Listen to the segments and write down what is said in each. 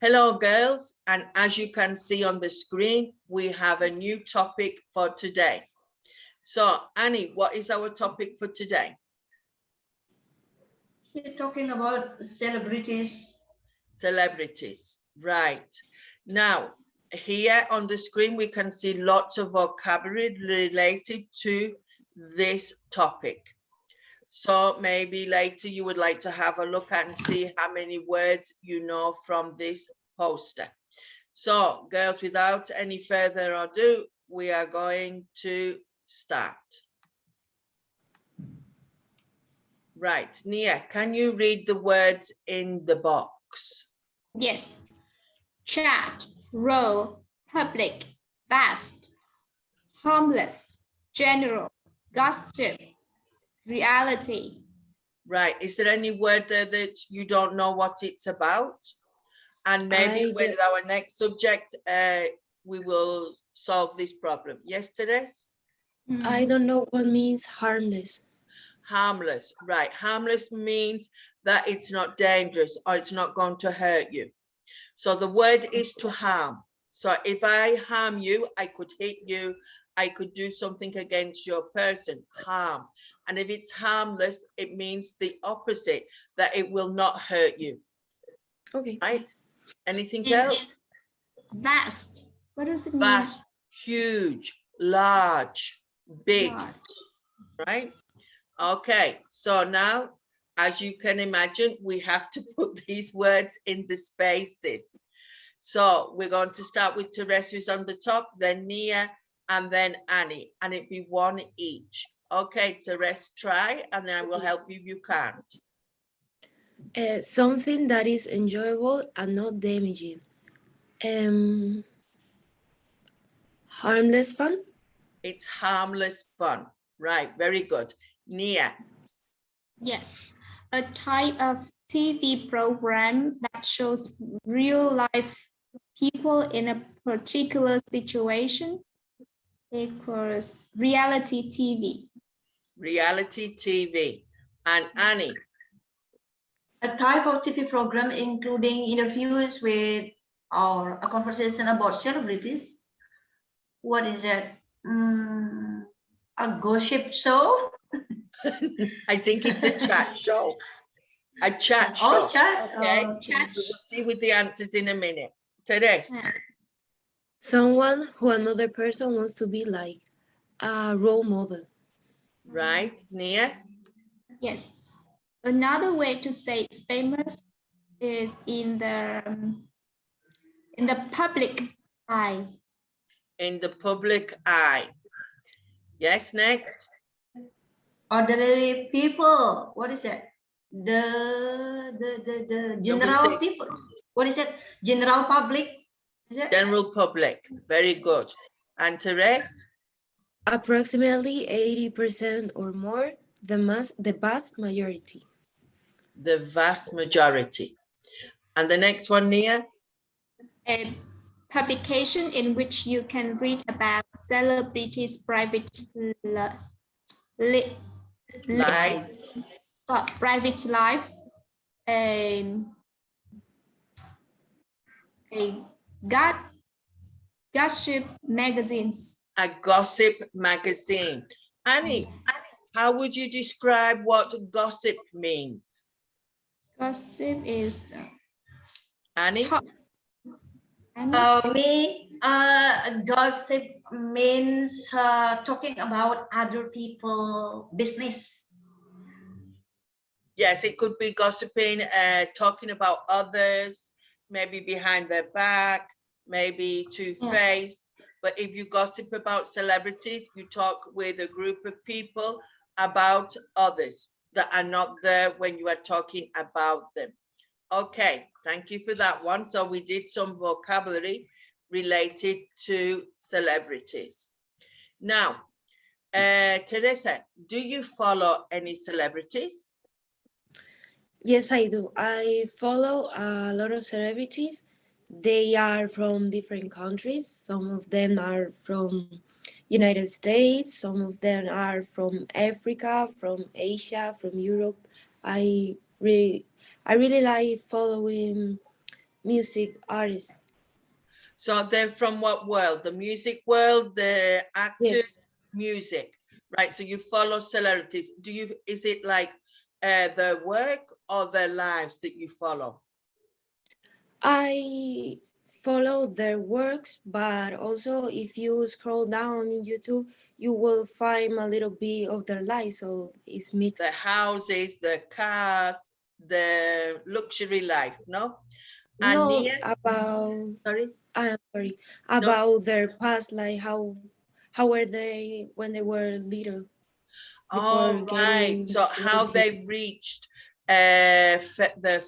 Hello, girls. And as you can see on the screen, we have a new topic for today. So, Annie, what is our topic for today? We're talking about celebrities. Celebrities, right. Now, here on the screen, we can see lots of vocabulary related to this topic. So maybe later you would like to have a look at and see how many words you know from this poster. So girls, without any further ado, we are going to start. Right, Nghia, can you read the words in the box? Yes. Chat, role, public, vast, harmless, general, gossip, reality. Right, is there any word there that you don't know what it's about? And maybe with our next subject, we will solve this problem. Yes, Therese? I don't know what means harmless. Harmless, right. Harmless means that it's not dangerous or it's not going to hurt you. So the word is to harm. So if I harm you, I could hit you, I could do something against your person, harm. And if it's harmless, it means the opposite, that it will not hurt you. Okay. Right? Anything else? Vast. What does it mean? Vast, huge, large, big, Large. right? Okay, so now, as you can imagine, we have to put these words in the spaces. So we're going to start with Therese, who's on the top, then Nghia, and then Annie, and it'd be one each. Okay, Therese, try, and then I will help you if you can't. Something that is enjoyable and not damaging. Harmless fun. It's harmless fun. Right, very good. Nghia. Yes. A type of TV program that shows real life people in a particular situation equals reality TV. Reality TV. And Annie. A type of TV program including interviews with or a conversation about celebrities. What is that? A gossip show? I think it's a chat show. A chat show. Oh, chat. Okay. Oh, Chat. We'll see with the answers in a minute. Therese. Someone who another person wants to be like. A role model. Right, Nghia? Yes. Another way to say famous is in the public eye. In the public eye. Yes, next. Ordinary people. What is that? The general people. What is it? General public. Is it? General public. Very good. And Therese? Approximately 80% or more, the vast majority. The vast majority. And the next one, Nghia? A publication in which you can read about celebrities' private Lives. Private lives. A gossip magazines. A gossip magazine. Annie, how would you describe what gossip means? Gossip is Annie? Gossip means talking about other people business. Yes, it could be gossiping, talking about others, maybe behind their back, maybe two-faced. But if you gossip about celebrities, you talk with a group of people about others that are not there when you are talking about them. Okay, thank you for that one. So we did some vocabulary related to celebrities. Now, Teresa, do you follow any celebrities? Yes, I do. I follow a lot of celebrities. They are from different countries. Some of them are from United States. Some of them are from Africa, from Asia, from Europe. I really like following music artists. So they're from what world? The music world, the actors, Yes. music, right? So you follow celebrities. Is it like their work or their lives that you follow? I follow their works, but also if you scroll down in YouTube, you will find a little bit of their life. So it's mixed. The houses, the cars, the luxury life, no? And No, Nia, about sorry, I'm sorry, no. about their past, like how were they when they were little before All right. getting So how celebrity. they reached their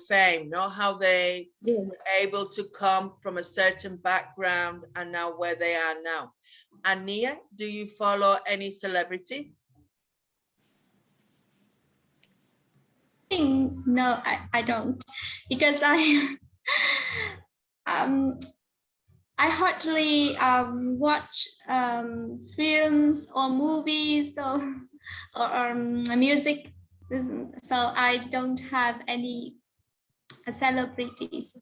fame, no? How they Yeah. were able to come from a certain background and now where they are now. And Nia, do you follow any celebrities? No, I don't, because I um I hardly watch films or movies or music, so I don't have any celebrities.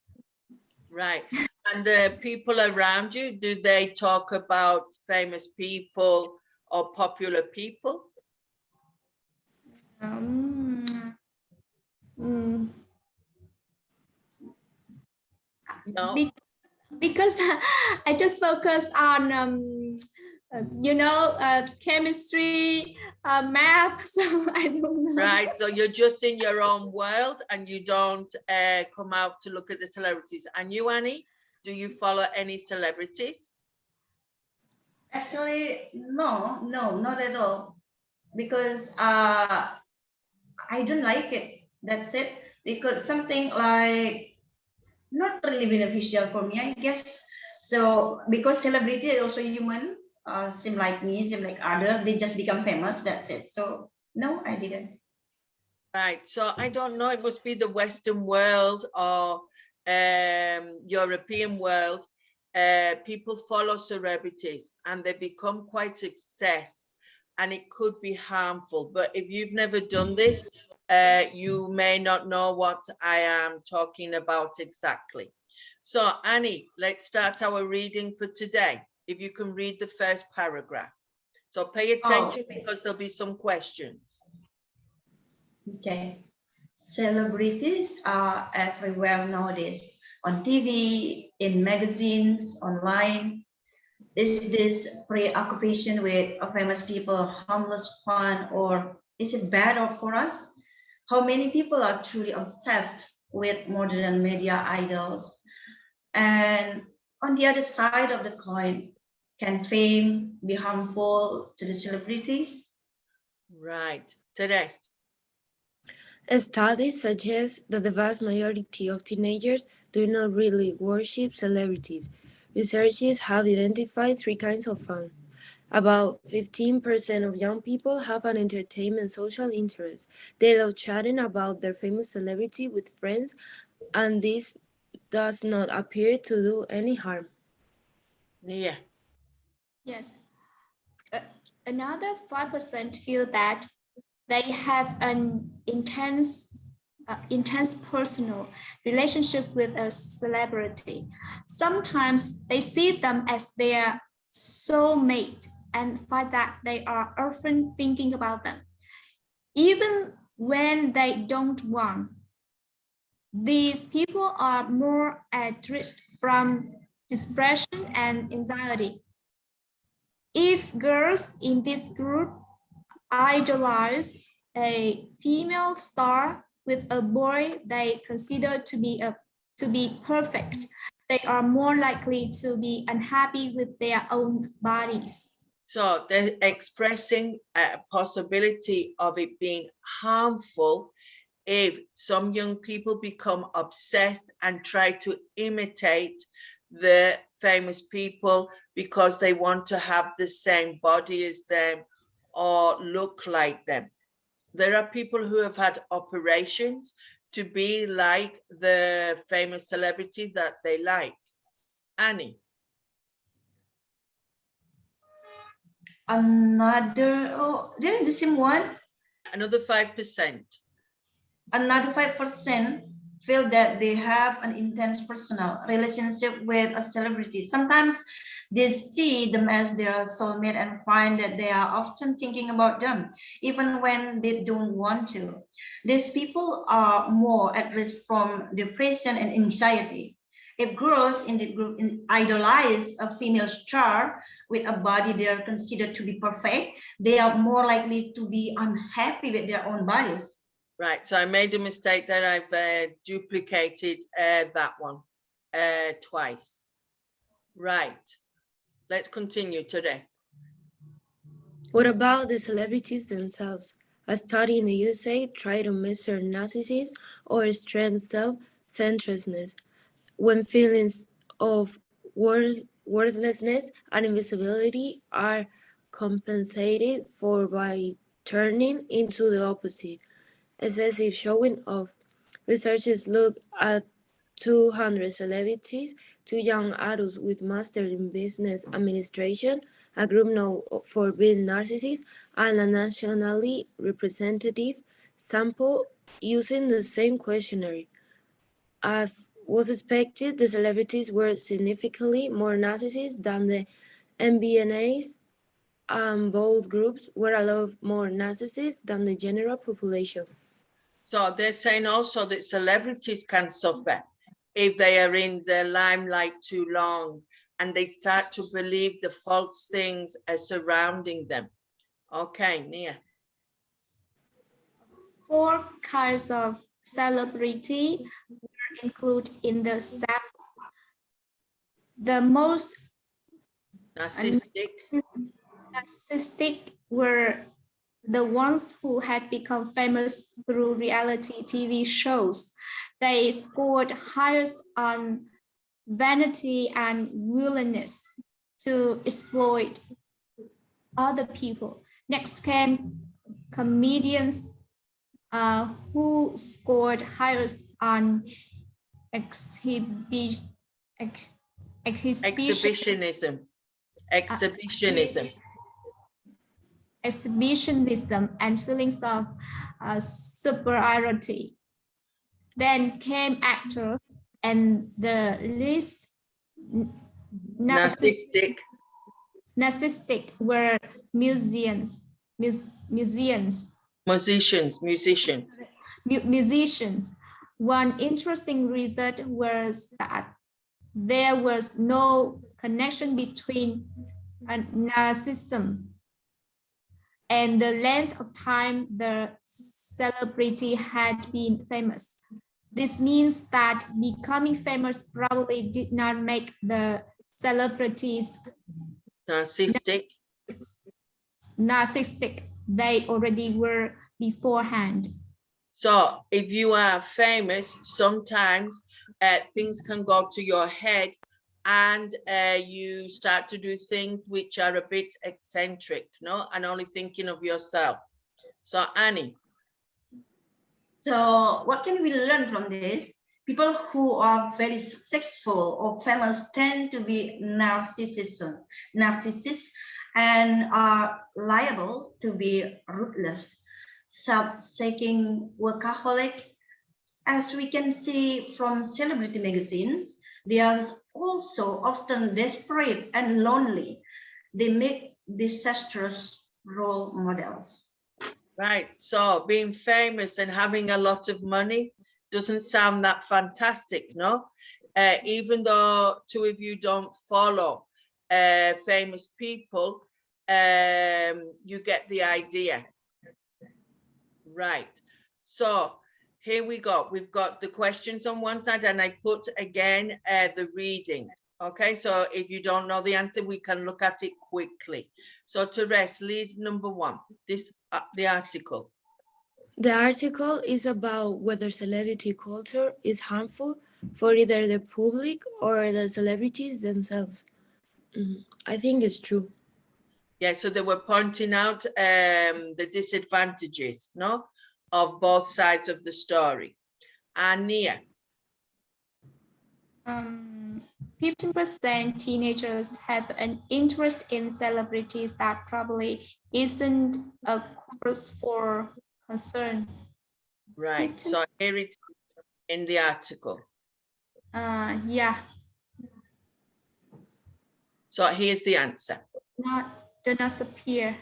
Right. And the people around you, do they talk about famous people or popular people? Um, mm, No. be- because I just focus on chemistry, math, so I don't know. Right. So you're just in your own world and you don't come out to look at the celebrities. And you, Annie, do you follow any celebrities? Actually, no, not at all. Because I don't like it. That's it. Because something like not really beneficial for me, I guess. So because celebrity is also human, seem like me, seem like other, they just become famous. That's it. So no, I didn't. Right. So I don't know. It must be the Western world or European world. People follow celebrities and they become quite obsessed, and it could be harmful. But if you've never done this, you may not know what I am talking about exactly. So Annie, let's start our reading for today. If you can read the first paragraph. So pay attention because there'll be some questions. Okay. Celebrities are everywhere nowadays, on TV, in magazines, online. Is this preoccupation with famous people harmless, fun, or is it bad or for us? How many people are truly obsessed with modern media idols? And on the other side of the coin, can fame be harmful to the celebrities? Right. Therese. Studies suggest that the vast majority of teenagers do not really worship celebrities. Researchers have identified three kinds of fun. About 15% of young people have an entertainment social interest. They love chatting about their famous celebrity with friends, and this does not appear to do any harm. Nghia. Yes. Another 5% feel that they have an intense personal relationship with a celebrity. Sometimes they see them as their soulmate and find that they are often thinking about them, even when they don't want. These people are more at risk from depression and anxiety. If girls in this group idolize a female star with a boy they consider to be perfect, they are more likely to be unhappy with their own bodies. So they're expressing a possibility of it being harmful if some young people become obsessed and try to imitate the famous people because they want to have the same body as them or look like them. There are people who have had operations to be like the famous celebrity that they like. Annie. Another, oh, this is the same one. Another 5%. Another 5% feel that they have an intense personal relationship with a celebrity. Sometimes they see them as their soulmate and find that they are often thinking about them, even when they don't want to. These people are more at risk from depression and anxiety. If girls in the group idolize a female star with a body they are considered to be perfect, they are more likely to be unhappy with their own bodies. Right, so I made a mistake that I've duplicated that one twice. Right, let's continue to this. What about the celebrities themselves? A study in the USA tried to measure narcissism or extreme self-centeredness when feelings of worthlessness and invisibility are compensated for by turning into the opposite, excessive showing off. Researchers looked at 200 celebrities, 2 young adults with masters in business administration, a group known for being narcissists, and a nationally representative sample using the same questionnaire. As was expected, the celebrities were significantly more narcissists than the MBNAs, and both groups were a lot more narcissists than the general population. So they're saying also that celebrities can suffer if they are in the limelight too long and they start to believe the false things are surrounding them. Okay, Nghia. 4 kinds of celebrity were included in the sample. The most Narcissistic. narcissistic were the ones who had become famous through reality TV shows. They scored highest on vanity and willingness to exploit other people. Next came comedians who scored highest on exhibitionism. Exhibitionism and feelings of superiority. Then came actors and the least narcissistic were musicians. One interesting result was that there was no connection between narcissism and the length of time the celebrity had been famous. This means that becoming famous probably did not make the celebrities narcissistic. They already were beforehand. So if you are famous, sometimes things can go to your head and you start to do things which are a bit eccentric, no? And only thinking of yourself. So Annie. So what can we learn from this? People who are very successful or famous tend to be narcissists and are liable to be ruthless, self-seeking workaholic. As we can see from celebrity magazines, they are also often desperate and lonely. They make disastrous role models. Right, so being famous and having a lot of money doesn't sound that fantastic, no? Even though 2 of you don't follow famous people, you get the idea. Right, so here we go. We've got the questions on one side and I put again the reading. Okay, so if you don't know the answer, we can look at it quickly. So Therese, lead number 1, the article. The article is about whether celebrity culture is harmful for either the public or the celebrities themselves. I think it's true. Yeah, so they were pointing out the disadvantages, no, of both sides of the story. And Nghia. 15% teenagers have an interest in celebrities that probably isn't a cause for concern. Right, so here it is in the article? Yeah, So here's the answer. do not appear.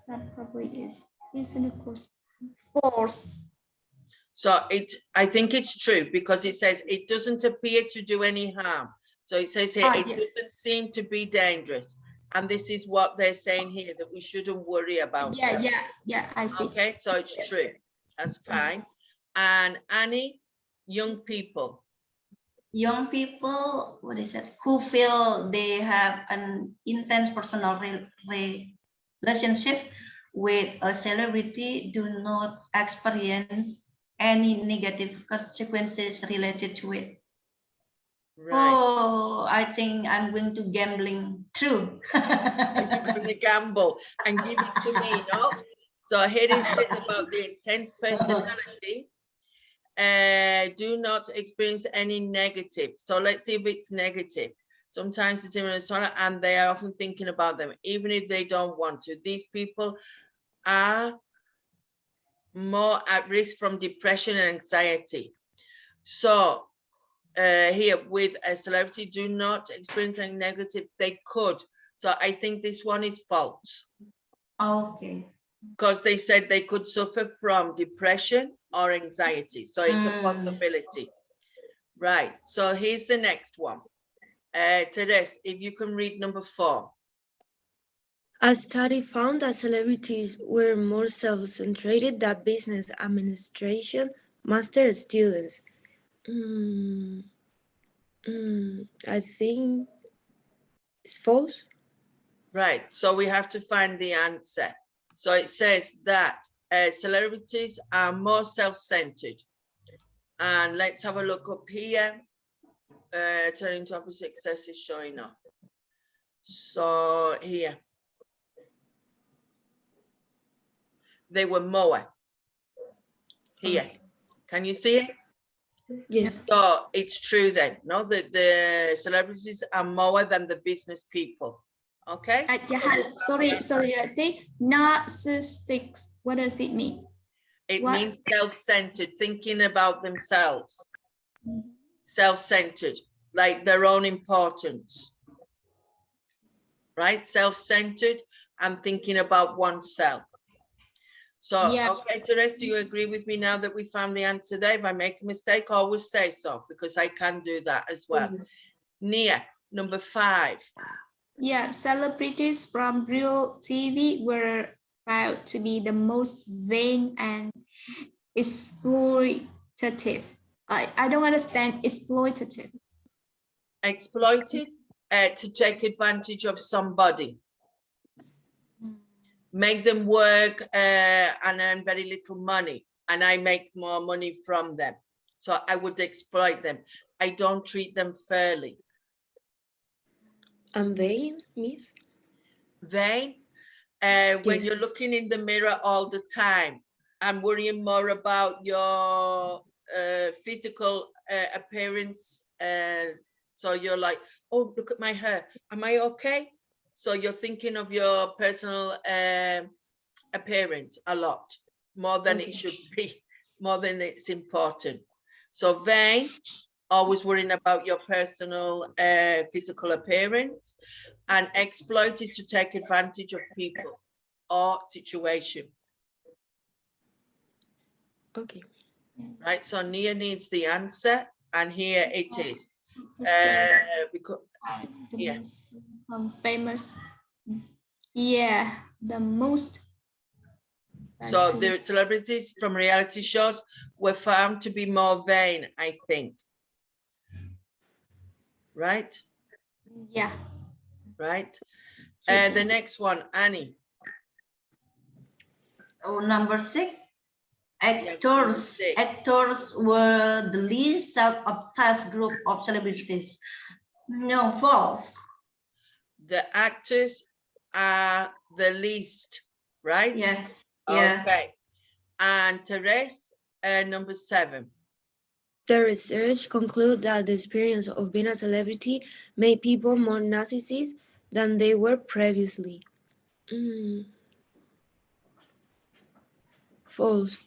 That probably is. Isn't it close? False. So I think it's true because it says it doesn't appear to do any harm. So it says here, it Yeah. doesn't seem to be dangerous. And this is what they're saying here, that we shouldn't worry about it. Yeah, I see. Okay, so it's true. That's fine. And Annie, young people. Young people, what is it? Who feel they have an intense personal relationship with a celebrity do not experience any negative consequences related to it. Right. Oh, I think I'm going to gambling too. You're going to gamble and give it to me, no? So here it says about the intense personality. Do not experience any negative. So let's see if it's negative. Sometimes it's in and they are often thinking about them, even if they don't want to. These people are more at risk from depression and anxiety. So here with a celebrity, do not experience any negative. They could. So I think this one is false. Okay. Because they said they could suffer from depression or anxiety. So it's a possibility. Right. So here's the next one. Therese, if you can read number 4. A study found that celebrities were more self-centered than business administration master students. I think it's false. Right. So we have to find the answer. So it says that celebrities are more self-centered. And let's have a look up here. Turning to opposite success is showing off. So here. They were more. Here. Okay. Can you see it? Yes. So it's true then, no, that the celebrities are more than the business people. Okay. Sorry, narcissistic. What does it mean? It means self-centered, thinking about themselves. Self-centered, like their own importance. Right? Self-centered and thinking about oneself. So, Yeah. okay, Therese, do you agree with me now that we found the answer there? If I make a mistake, always say so, because I can do that as well. Nghia, number 5. Yeah, celebrities from real TV were found to be the most vain and exploitative. I don't understand exploitative. Exploited, to take advantage of somebody. Make them work and earn very little money, and I make more money from them. So I would exploit them. I don't treat them fairly. And vain, miss? Vain, when you're looking in the mirror all the time and worrying more about your physical appearance. So you're like, oh, look at my hair. Am I okay? So you're thinking of your personal appearance a lot, more than it should be, more than it's important. So vain, always worrying about your personal physical appearance, and exploit is to take advantage of people or situation. Okay. Right, so Nghia needs the answer, and here it is. Because yeah, famous. Yeah, the most. So the celebrities from reality shows were found to be more vain, I think. Right? Yeah. Right. The next one, Annie. Oh, number 6. Yes, Actors were the least self-obsessed group of celebrities. No, false. The actors are the least, right? Yeah. Okay. And Therese, number 7. The research concluded that the experience of being a celebrity made people more narcissists than they were previously. False.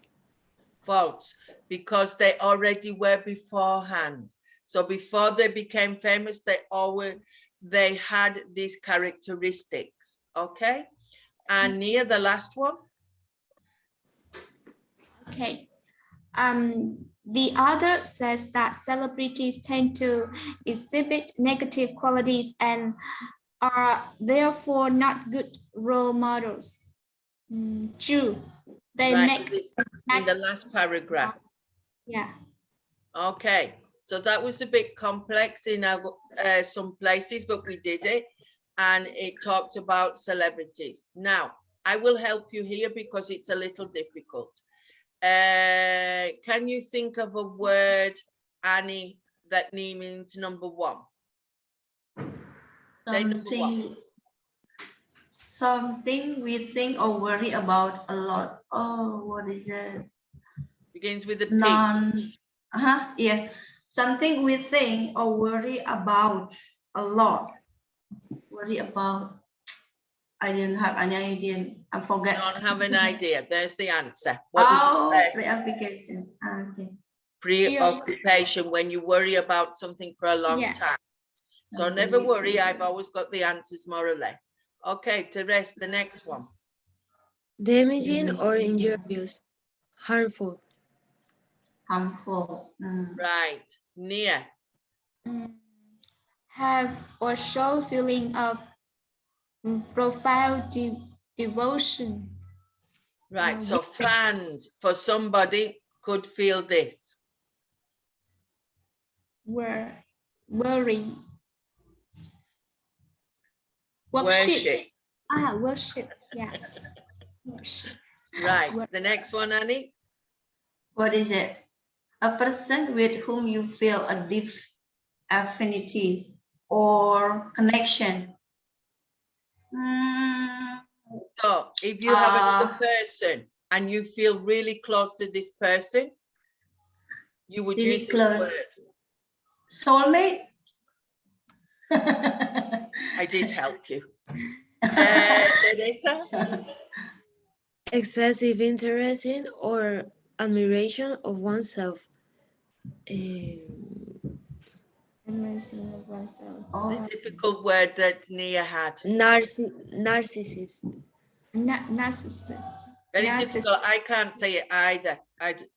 False, because they already were beforehand. So before they became famous, they had these characteristics. Okay. And Nghia, the last one. Okay. The other says that celebrities tend to exhibit negative qualities and are therefore not good role models. True. They Right, make it's in the last paragraph. Yeah. Okay, so that was a bit complex in some places, but we did it. And it talked about celebrities. Now, I will help you here because it's a little difficult. Can you think of a word, Annie, that means number one? Say number one. Something we think or worry about a lot. Oh, what is it? Begins with a P. Yeah. Something we think or worry about a lot. Worry about. I didn't have any idea. I forget. Don't have an idea. There's the answer. What does it say? Preoccupation. Okay. Preoccupation, when you worry about something for a long time. So never worry, I've always got the answers more or less. Okay, Therese, the next one. Damaging or injurious, harmful. Harmful. Right, Nghia. Have or show feeling of profound devotion. Right, so fans for somebody could feel this. Worry. Worship. Worship, yes. Worship. Right, the next one, Annie. What is it? A person with whom you feel a deep affinity or connection. So if you have another person and you feel really close to this person, you would use this word. Soulmate? I did help you. Teresa? Excessive interest in or admiration of oneself. The difficult word that Nghia had. Narcissist. Narcissist. Very difficult. I can't say it either.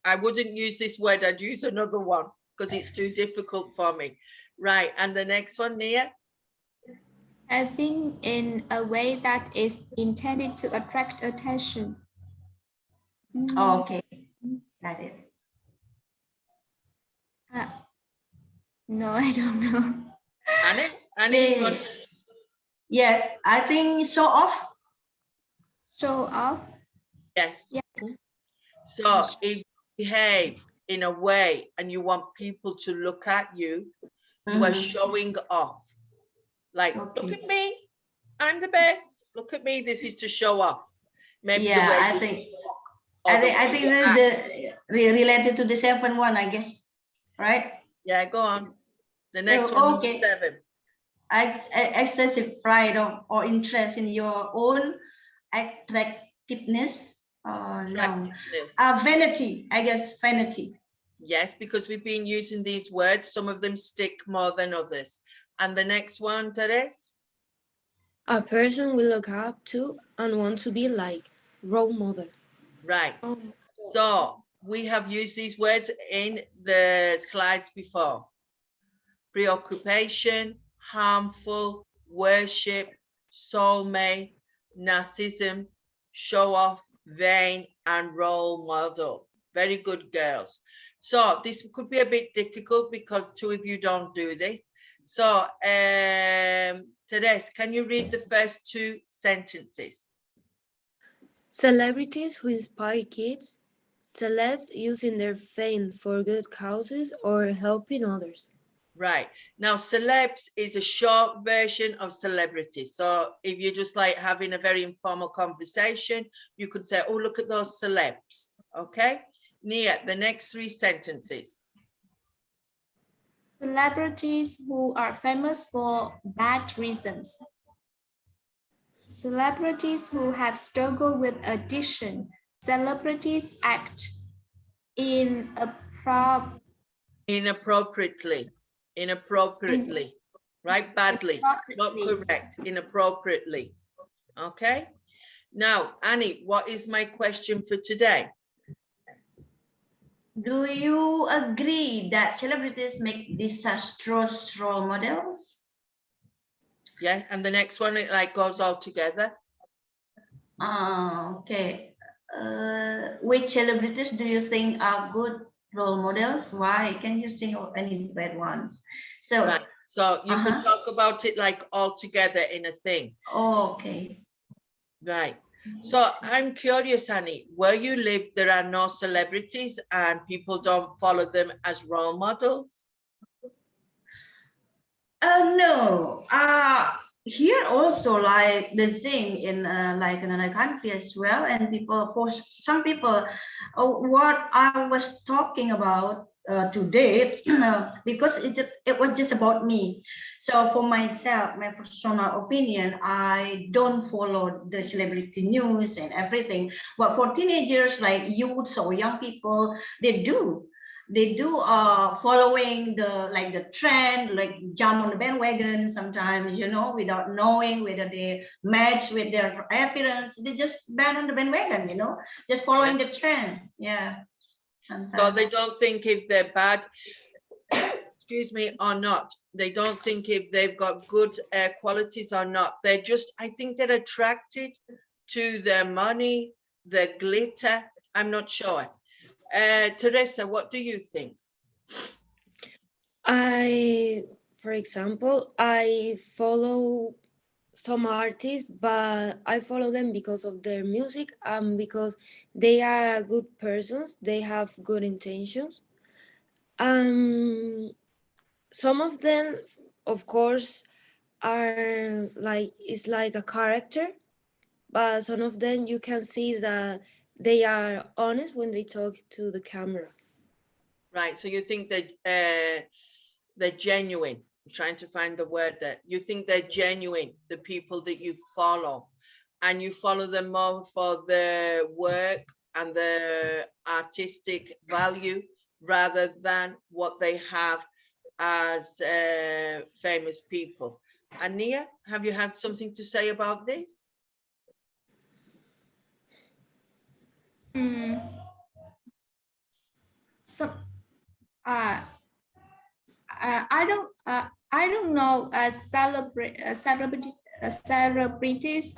I wouldn't use this word. I'd use another one because it's too difficult for me. Right. And the next one, Nghia? I think in a way that is intended to attract attention. Okay. Got it. No, I don't know. Annie, yes, I think show off. Show off? Yes. Yeah. So if you behave in a way and you want people to look at you, you are showing off. Like, look at me, I'm the best. Look at me, this is to show off. Maybe yeah, the way I think the related to the 7th one, I guess. Right? Yeah, go on. The next one, okay. Number 7. Excessive pride or interest in your own attractiveness. Vanity, I guess, vanity. Yes, because we've been using these words. Some of them stick more than others. And the next one, Therese? A person we look up to and want to be like, role model. Right. So we have used these words in the slides before. Preoccupation, harmful, worship, soulmate, narcissism, show off, vain, and role model. Very good, girls. So this could be a bit difficult because 2 of you don't do this. So Therese, can you read the first 2 sentences? Celebrities who inspire kids, celebs using their fame for good causes or helping others. Right. Now, celebs is a short version of celebrities. So if you're just like having a very informal conversation, you could say, oh, look at those celebs. Okay. Nghia, the next 3 sentences. Celebrities who are famous for bad reasons. Celebrities who have struggled with addiction. Celebrities act Inappropriately, right? Badly, not correct, inappropriately. Okay. Now, Annie, what is my question for today? Do you agree that celebrities make disastrous role models? Yeah, and the next one, it like goes all together. Okay. Which celebrities do you think are good role models? Why? Can you think of any bad ones? So, right. So you can talk about it like all together in a thing. Okay. Right. So I'm curious, Annie, where you live, there are no celebrities and people don't follow them as role models? No. Here also like the same in like another country as well, and people, for some people, what I was talking about today, because it was just about me. So for myself, my personal opinion, I don't follow the celebrity news and everything. But for teenagers, like youths or young people, they do following the trend, like jump on the bandwagon sometimes, you know, without knowing whether they match with their appearance. They just ban on the bandwagon, you know, just following the trend. Yeah, sometimes. So they don't think if they're bad, excuse me, or not. They don't think if they've got good qualities or not. They're just, I think they're attracted to their money, the glitter. I'm not sure. Teresa, what do you think? For example, I follow some artists, but I follow them because of their music and because they are good persons. They have good intentions. Some of them, of course, are like, it's like a character, but some of them you can see that they are honest when they talk to the camera. Right, so you think that they're genuine. I'm trying to find the word that you think they're genuine, the people that you follow, and you follow them more for their work and their artistic value rather than what they have as famous people. Nghia, have you had something to say about this? So, I don't know. Celebrities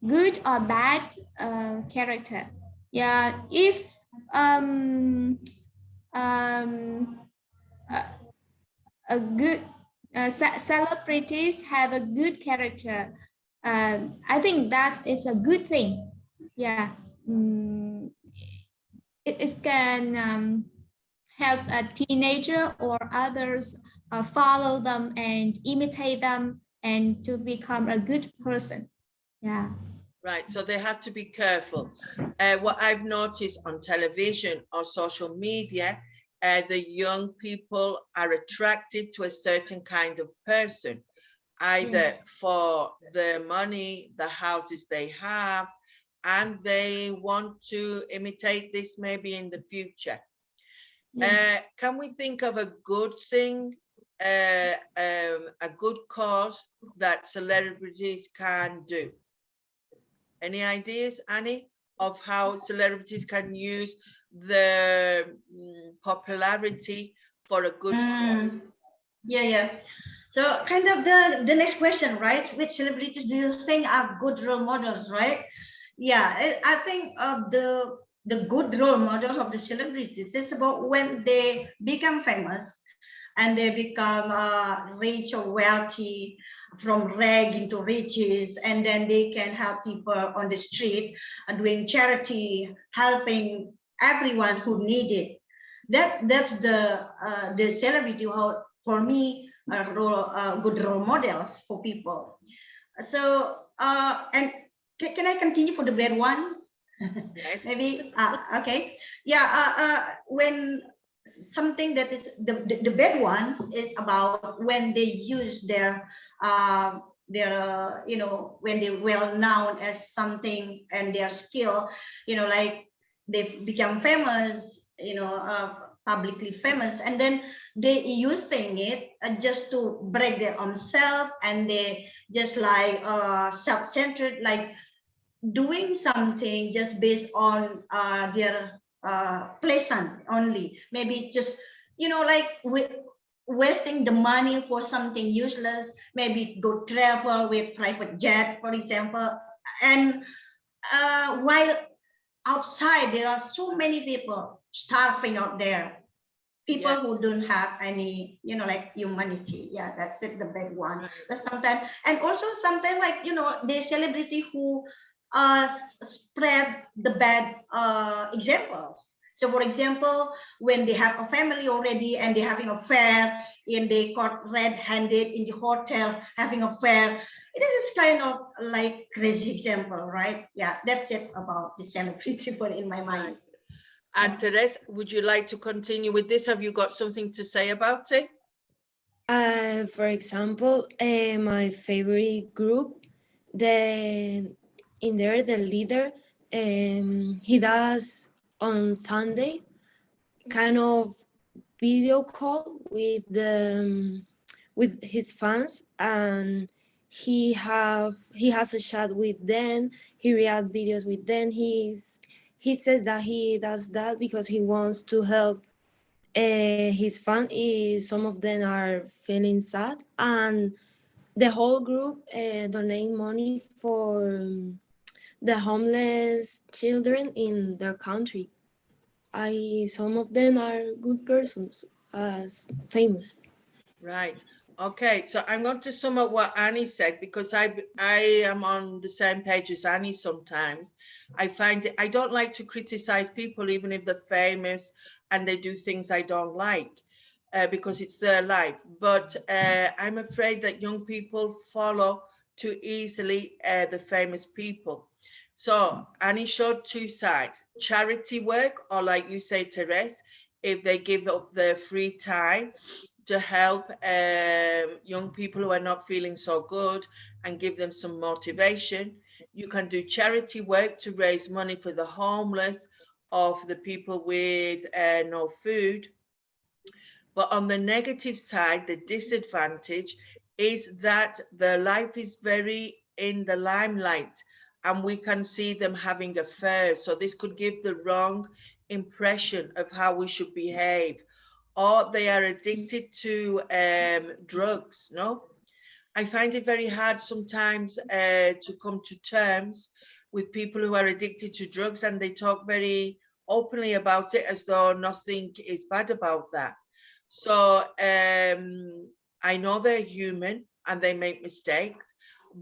good or bad character. Yeah, if a good celebrities have a good character, I think it's a good thing. Yeah, it can help a teenager or others follow them and imitate them and to become a good person. Yeah. Right, so they have to be careful. What I've noticed on television or social media, the young people are attracted to a certain kind of person, either for the money, the houses they have, and they want to imitate this maybe in the future. Can we think of a good thing, a good cause that celebrities can do? Any ideas, Annie, of how celebrities can use their popularity for a good cause? Yeah. So kind of the next question, right? Which celebrities do you think are good role models, right? Yeah, I think the good role model of the celebrities is about when they become famous and they become rich or wealthy, from rag into riches, and then they can help people on the street, doing charity, helping everyone who need it. That's the celebrity who, for me, good role models for people. So and can I continue for the bad ones? Yes. Maybe okay. Yeah. When something that is the bad ones is about when they use their you know, when they're well known as something and their skill, you know, like they become famous, publicly famous, and then they using it just to break their own self, and they just like self-centered, like doing something just based on their pleasant only, maybe just like wasting the money for something useless, maybe go travel with private jet, for example. And while outside there are so many people starving out there, people Yeah. who don't have any, like humanity. Yeah, that's it, the big one. Right. But sometimes, and also sometimes, like, the celebrity who spread the bad examples. So for example, when they have a family already and they're having affair, and they caught red-handed in the hotel having affair, it is kind of like crazy example, right? Yeah, that's it about the celebrity one in my mind. Right. And Therese, would you like to continue with this? Have you got something to say about it? For example, my favorite group, in there the leader, he does on Sunday kind of video call with with his fans, and he has a chat with them. He react videos with them. He says that he does that because he wants to help his fan is some of them are feeling sad, and the whole group donate money for the homeless children in their country. Some of them are good persons, as famous. Right. Okay. So I'm going to sum up what Annie said, because I am on the same page as Annie sometimes. I find it, I don't like to criticize people, even if they're famous and they do things I don't like, because it's their life. But I'm afraid that young people follow too easily the famous people. So Annie showed two sides: charity work, or like you say, Therese, if they give up their free time to help young people who are not feeling so good and give them some motivation. You can do charity work to raise money for the homeless or for the people with no food. But on the negative side, the disadvantage is that their life is very in the limelight, and we can see them having affairs. So this could give the wrong impression of how we should behave. Or they are addicted to drugs. No, I find it very hard sometimes to come to terms with people who are addicted to drugs, and they talk very openly about it as though nothing is bad about that. So I know they're human and they make mistakes,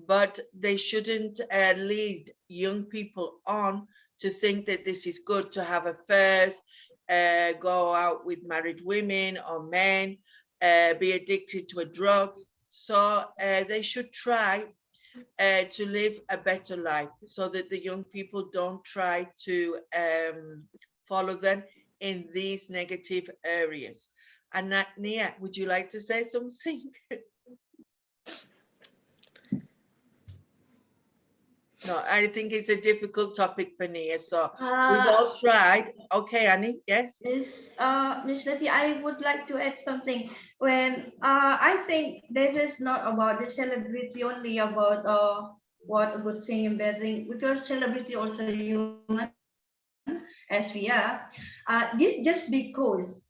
but they shouldn't lead young people on to think that this is good to have affairs, go out with married women or men, be addicted to a drug. So they should try to live a better life, so that the young people don't try to follow them in these negative areas. And Nghia, would you like to say something? No, I think it's a difficult topic for Nghia. So we've all tried. Okay, Annie, yes? Miss Letty, I would like to add something. When I think this is not about the celebrity only, about what a good thing and bad thing, because celebrity also human as we are. This just because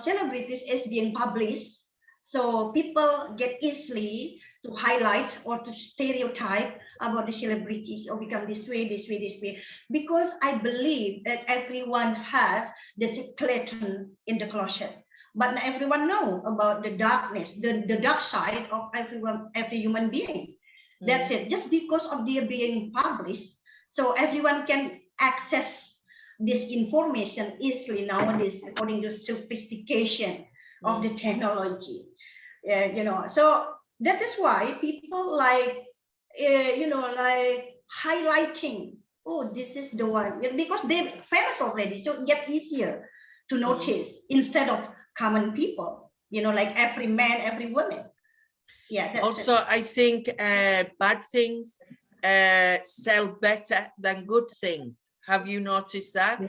celebrities is being published, so people get easily to highlight or to stereotype about the celebrities, or become this way, this way, this way. Because I believe that everyone has the skeleton in the closet, but not everyone know about the darkness, the dark side of every human being. That's it. Just because of their being published, so everyone can access this information easily nowadays, according to sophistication of the technology. So that is why people like like highlighting, oh, this is the one, because they're famous already, so it gets easier to notice instead of common people, like every man, every woman. Yeah, that's also it. I think bad things sell better than good things. Have you noticed that?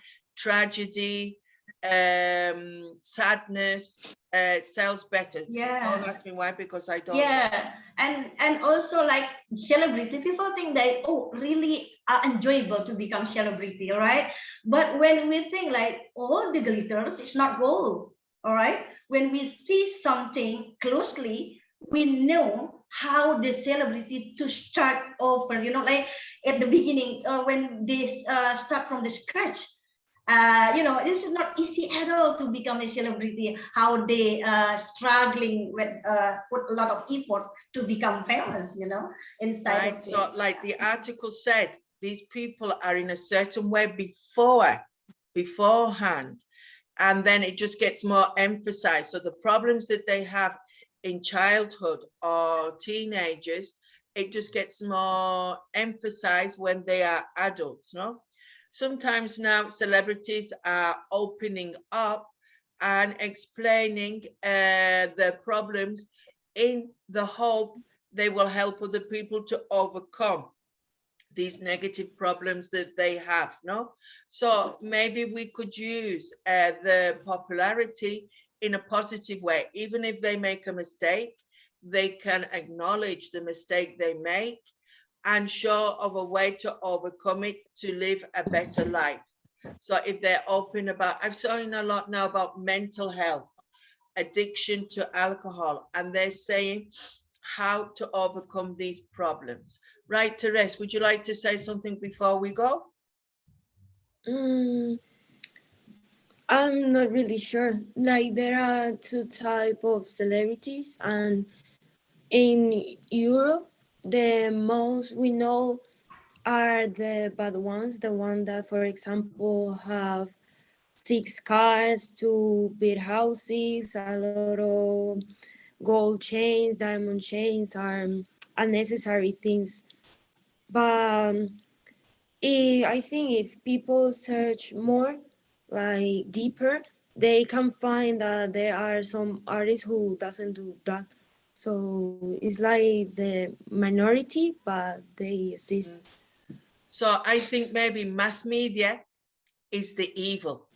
tragedy, sadness, sells better. Yeah. Don't ask me why, because I don't. Yeah, and also like celebrity, people think that, oh, really enjoyable to become celebrity, all right? But when we think like, oh, the glitters, it's not gold, all right? When we see something closely, we know how the celebrity to start over, you know, like at the beginning, when they start from the scratch. You know, this is not easy at all to become a celebrity, how they struggling with put a lot of effort to become famous, you know, inside Right. of So this. like the article said, these people are in a certain way beforehand, and then it just gets more emphasized. So the problems that they have in childhood or teenagers, it just gets more emphasized when they are adults, no? Sometimes now celebrities are opening up and explaining their problems in the hope they will help other people to overcome these negative problems that they have, no? So maybe we could use the popularity in a positive way. Even if they make a mistake, they can acknowledge the mistake they make and show of a way to overcome it, to live a better life. So if they're open about, I've seen a lot now about mental health, addiction to alcohol, and they're saying how to overcome these problems. Right, Therese, would you like to say something before we go? I'm not really sure. Like there are two types of celebrities, and in Europe, the most we know are the bad ones, the ones that, for example, have 6 cars, 2 big houses, a lot of gold chains, diamond chains, are unnecessary things. But I think if people search more, like deeper, they can find that there are some artists who doesn't do that. So it's like the minority, but they exist. So I think maybe mass media is the evil.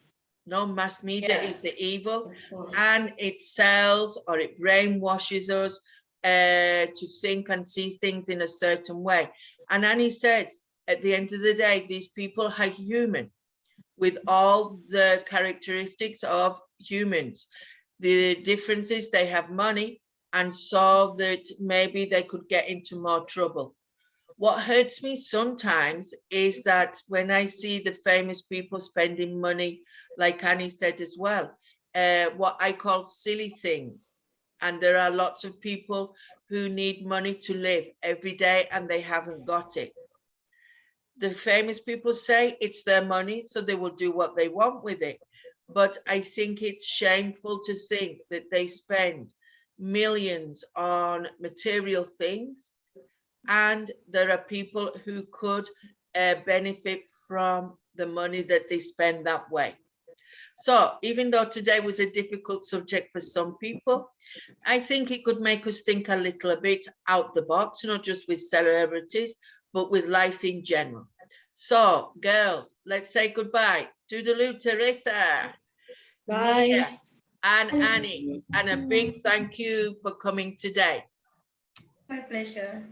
No, mass media is the evil, and it sells or it brainwashes us to think and see things in a certain way. And Annie says, at the end of the day, these people are human with all the characteristics of humans. The difference is they have money, and so that maybe they could get into more trouble. What hurts me sometimes is that when I see the famous people spending money, like Annie said as well, what I call silly things. And there are lots of people who need money to live every day and they haven't got it. The famous people say it's their money, so they will do what they want with it. But I think it's shameful to think that they spend millions on material things, and there are people who could benefit from the money that they spend that way. So even though today was a difficult subject for some people, I think it could make us think a little bit out the box, not just with celebrities, but with life in general. So girls, let's say goodbye. Toodaloo, Teresa. Bye. Nghia, and Annie, and a big thank you for coming today. My pleasure.